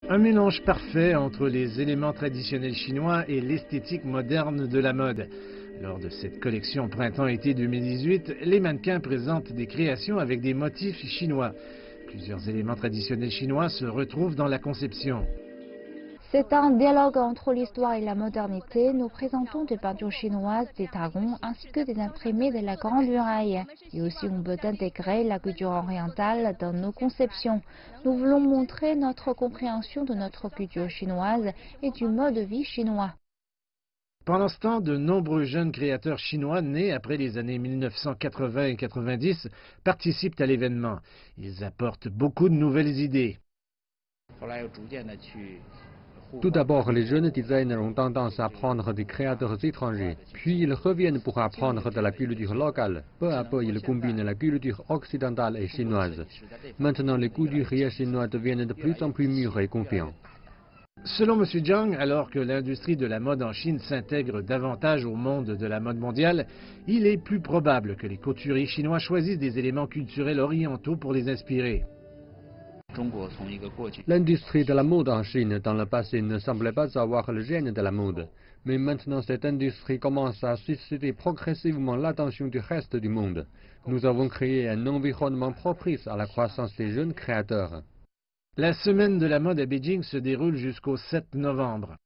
Un mélange parfait entre les éléments traditionnels chinois et l'esthétique moderne de la mode. Lors de cette collection printemps-été 2018, les mannequins présentent des créations avec des motifs chinois. Plusieurs éléments traditionnels chinois se retrouvent dans la conception. C'est un dialogue entre l'histoire et la modernité. Nous présentons des peintures chinoises, des dragons, ainsi que des imprimés de la Grande Muraille. Et aussi, on peut intégrer la culture orientale dans nos conceptions. Nous voulons montrer notre compréhension de notre culture chinoise et du mode de vie chinois. Pendant ce temps, de nombreux jeunes créateurs chinois nés après les années 1980 et 90 participent à l'événement. Ils apportent beaucoup de nouvelles idées. Tout d'abord, les jeunes designers ont tendance à prendre des créateurs étrangers, puis ils reviennent pour apprendre de la culture locale. Peu à peu, ils combinent la culture occidentale et chinoise. Maintenant, les couturiers chinois deviennent de plus en plus mûrs et confiants. Selon M. Zhang, alors que l'industrie de la mode en Chine s'intègre davantage au monde de la mode mondiale, il est plus probable que les couturiers chinois choisissent des éléments culturels orientaux pour les inspirer. L'industrie de la mode en Chine dans le passé ne semblait pas avoir le gène de la mode. Mais maintenant, cette industrie commence à susciter progressivement l'attention du reste du monde. Nous avons créé un environnement propice à la croissance des jeunes créateurs. La semaine de la mode à Beijing se déroule jusqu'au 7 novembre.